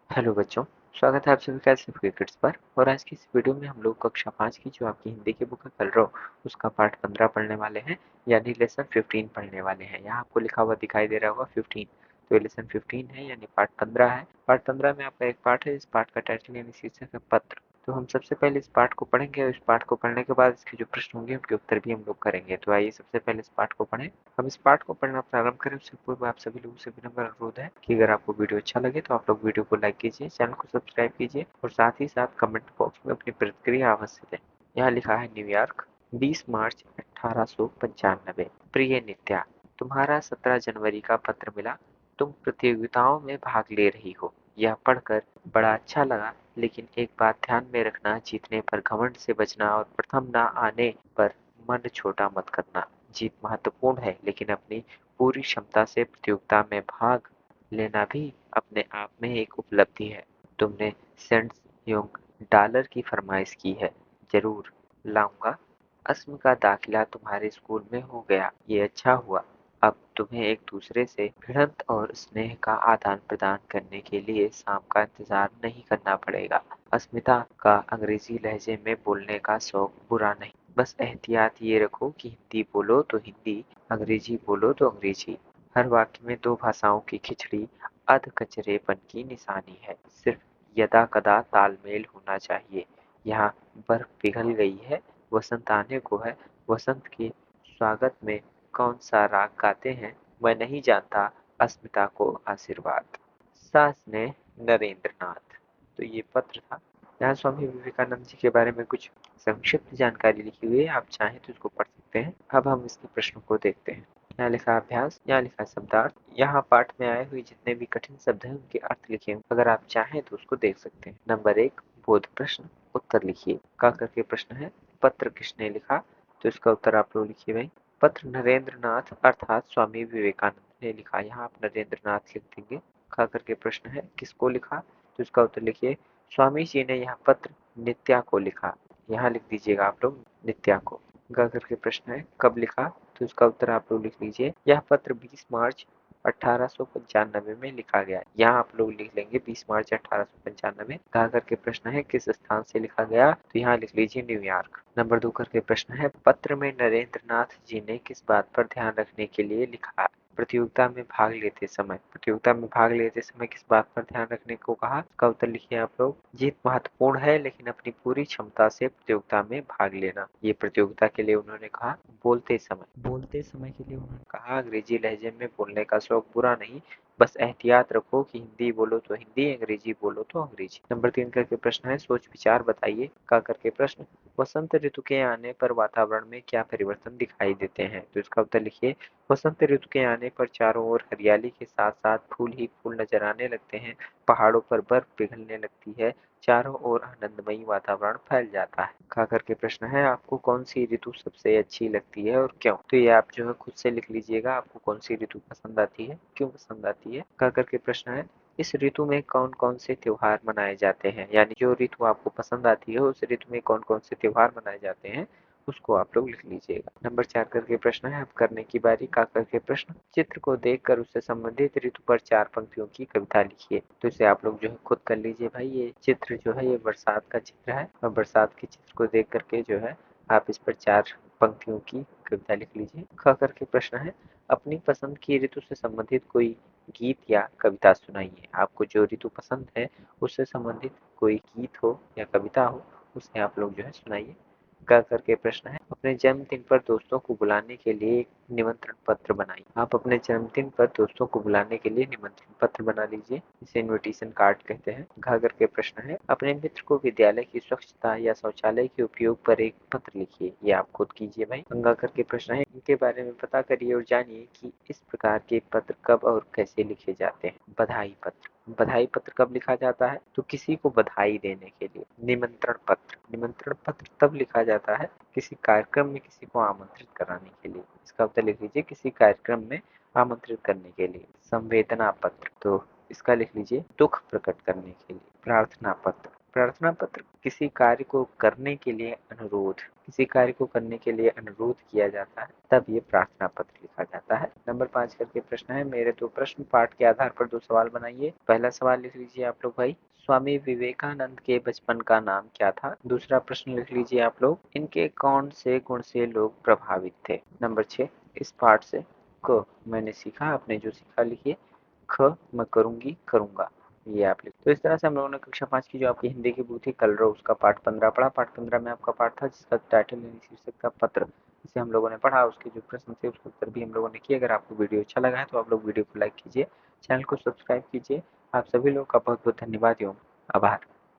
Hello बच्चों, स्वागत है आप सभी का सिर्फ किड्स पर। और आज की इस वीडियो में हम लोग कक्षा 5 की जो आपकी हिंदी की बुक है कलरव उसका पार्ट 15 पढ़ने वाले हैं, यानी लेसन 15 पढ़ने वाले हैं। यहाँ आपको लिखा हुआ दिखाई दे रहा होगा 15, तो ये लेसन 15 है यानी पार्ट 15 है। पार्ट 15 में आपका एक पार्ट है, इस पार्ट का टाइटल यानी शीर्षक है पत्र। तो हम सबसे पहले इस पार्ट को पढ़ेंगे और इस पार्ट को पढ़ने के बाद इसके जो प्रश्न होंगे उनके उत्तर भी हम लोग करेंगे। तो आइए सबसे पहले इस पार्ट को पढ़ें। हम इस पार्ट को पढ़ना प्रारंभ करें उससे पूर्व आप सभी लोगों से विनम्र अनुरोध है कि अगर आपको वीडियो अच्छा लगे तो आप लोग वीडियो को लाइक कीजिए, चैनल को सब्सक्राइब कीजिए और साथ ही साथ कमेंट बॉक्स में अपनी प्रतिक्रिया अवश्य दें। यहाँ लिखा है न्यूयॉर्क, 20 मार्च 1895। प्रिय नित्या, तुम्हारा 17 जनवरी का पत्र मिला। तुम प्रतियोगिताओं में भाग ले रही हो, यह पढ़कर बड़ा अच्छा लगा। लेकिन एक बात ध्यान में रखना, जीतने पर घमंड से बचना और प्रथम न आने पर मन छोटा मत करना। जीत महत्वपूर्ण है, लेकिन अपनी पूरी क्षमता से प्रतियोगिता में भाग लेना भी अपने आप में एक उपलब्धि है। तुमने सेंट्स योंग डॉलर की फरमाइश की है, जरूर लाऊंगा। अस्म का दाखिला तुम्हारे स्कूल में हो गया, ये अच्छा हुआ। अब तुम्हें एक दूसरे से भिड़ंत और स्नेह का आदान प्रदान करने के लिए शाम का इंतजार नहीं करना पड़ेगा। अस्मिता का अंग्रेजी लहजे में बोलने का शौक बुरा नहीं, बस एहतियात ये रखो कि हिंदी बोलो तो हिंदी, अंग्रेजी बोलो तो अंग्रेजी। हर वाक्य में दो भाषाओं की खिचड़ी अधकचरेपन की निशानी है। सिर्फ यदा कदा तालमेल होना चाहिए। यहाँ बर्फ पिघल गई है, वसंत आने को है। वसंत के स्वागत में कौन सा राग गाते हैं, मैं नहीं जानता। अस्मिता को आशीर्वाद। सास ने नरेंद्र नाथ। तो ये पत्र था। यहाँ स्वामी विवेकानंद जी के बारे में कुछ संक्षिप्त जानकारी लिखी हुई है, आप चाहें तो इसको पढ़ सकते हैं। अब हम इसके प्रश्नों को देखते हैं। यहाँ लिखा अभ्यास, यहाँ लिखा शब्दार्थ। यहाँ पाठ में आए हुए जितने भी कठिन शब्द हैं उनके अर्थ लिखे हैं, अगर आप चाहें तो उसको देख सकते हैं। नंबर 1, बोध प्रश्न, उत्तर लिखिए। का करके प्रश्न है, पत्र किसने लिखा, तो इसका उत्तर आप लोग लिखिए भाई। पत्र नरेंद्र नाथ अर्थात स्वामी विवेकानंद ने लिखा। यहाँ आप नरेंद्र नाथ लिख देंगे। खा करके प्रश्न है, किसको लिखा, तो इसका उत्तर लिखिए। स्वामी जी ने यह पत्र नित्या को लिखा। यहाँ लिख दीजिएगा आप लोग नित्या को। गा करके प्रश्न है, कब लिखा, तो इसका उत्तर आप लोग लिख लीजिए। यह पत्र 20 मार्च 1895 में लिखा गया। यहाँ आप लोग लिख लेंगे 20 मार्च 1895। गा करके प्रश्न है, किस स्थान से लिखा गया, तो यहाँ लिख लीजिए न्यूयॉर्क। नंबर 2 करके प्रश्न है, पत्र में नरेंद्र नाथ जी ने किस बात पर ध्यान रखने के लिए लिखा। प्रतियोगिता में भाग लेते समय, प्रतियोगिता में भाग लेते समय किस बात पर ध्यान रखने को कहा, इसका उत्तर लिखिए आप लोग। जीत महत्वपूर्ण है, लेकिन अपनी पूरी क्षमता से प्रतियोगिता में भाग लेना। ये प्रतियोगिता के लिए उन्होंने कहा। बोलते समय के लिए उन्होंने कहा, अंग्रेजी लहजे में बोलने का शौक बुरा नहीं, बस एहतियात रखो कि हिंदी बोलो तो हिंदी, अंग्रेजी बोलो तो अंग्रेजी। नंबर 3 करके प्रश्न है, सोच विचार बताइए। का करके प्रश्न, वसंत ऋतु के आने पर वातावरण में क्या परिवर्तन दिखाई देते हैं, तो इसका उत्तर लिखिए। वसंत ऋतु के आने पर चारों ओर हरियाली के साथ साथ फूल ही फूल नजर आने लगते हैं। पहाड़ों पर बर्फ पिघलने लगती है, चारों ओर आनंदमयी वातावरण फैल जाता है। खा करके प्रश्न है, आपको कौन सी ऋतु सबसे अच्छी लगती है और क्यों, तो ये आप जो है खुद से लिख लीजिएगा, आपको कौन सी ऋतु पसंद आती है, क्यों पसंद आती है। खा करके प्रश्न है, इस ऋतु में कौन कौन से त्योहार मनाए जाते हैं, यानी जो ऋतु आपको पसंद आती है उस ऋतु में कौन कौन से त्योहार मनाए जाते हैं, उसको आप लोग लिख लीजिएगा। नंबर 4 करके प्रश्न है, अब करने की बारी। का करके प्रश्न, चित्र को देखकर उससे संबंधित ऋतु पर 4 पंक्तियों की कविता लिखिए। तो इसे आप लोग जो है खुद कर लीजिए भाई। ये चित्र जो है ये बरसात का चित्र है और बरसात के चित्र को देख करके जो है आप इस पर 4 पंक्तियों की कविता लिख लीजिए। ख करके प्रश्न है, अपनी पसंद की ऋतु से संबंधित कोई गीत या कविता सुनाइए। आपको जो ऋतु पसंद है उससे संबंधित कोई गीत हो या कविता हो, उसे आप लोग जो है सुनाइए। क करके प्रश्न है, अपने जन्मदिन पर दोस्तों को बुलाने के लिए एक निमंत्रण पत्र बनाइए। आप अपने जन्मदिन पर दोस्तों को बुलाने के लिए निमंत्रण पत्र बना लीजिए, इसे इनविटेशन कार्ड कहते हैं। घ करके प्रश्न है, अपने मित्र को विद्यालय की स्वच्छता या शौचालय के उपयोग पर एक पत्र लिखिए। ये आप खुद कीजिए भाई। अंगा करके प्रश्न है, इनके बारे में पता करिए और जानिए कि इस प्रकार के पत्र कब और कैसे लिखे जाते हैं। बधाई पत्र, बधाई पत्र कब लिखा जाता है, तो किसी को बधाई देने के लिए। निमंत्रण पत्र, निमंत्रण पत्र तब लिखा जाता है किसी कार्यक्रम में किसी को आमंत्रित कराने के लिए। इसका उत्तर लिख लीजिए, किसी कार्यक्रम में आमंत्रित करने के लिए। संवेदना पत्र, तो इसका लिख लीजिए दुख प्रकट करने के लिए। प्रार्थना पत्र, प्रार्थना पत्र किसी कार्य को करने के लिए अनुरोध, किसी कार्य को करने के लिए अनुरोध किया जाता है, तब ये प्रार्थना पत्र लिखा जाता है। नंबर 5 करके प्रश्न है, मेरे 2 प्रश्न पाठ के आधार पर 2 सवाल बनाइए। पहला सवाल लिख लीजिए आप लोग भाई, स्वामी विवेकानंद के बचपन का नाम क्या था। दूसरा प्रश्न लिख लीजिए आप लोग, इनके कौन से गुण से लोग प्रभावित थे। नंबर 6, इस पाठ से क मैंने सीखा, आपने जो सीखा लिखिए। ख मैं करूंगी करूंगा, ये आप लिख। तो इस तरह से हम लोगों ने कक्षा 5 की जो आपकी हिंदी की बुक थी कलरव, उसका पाठ 15 पढ़ा। पाठ 15 में आपका पाठ था जिसका टाइटल यानी शीर्षक था पत्र, जिसे हम लोगों ने पढ़ा। उसके जो प्रश्न थे उसके उत्तर भी हम लोगों ने किए। अगर आपको वीडियो अच्छा लगा है तो आप लोग वीडियो को लाइक कीजिए, चैनल को सब्सक्राइब कीजिए। आप सभी लोगों का बहुत बहुत धन्यवाद एवं आभार।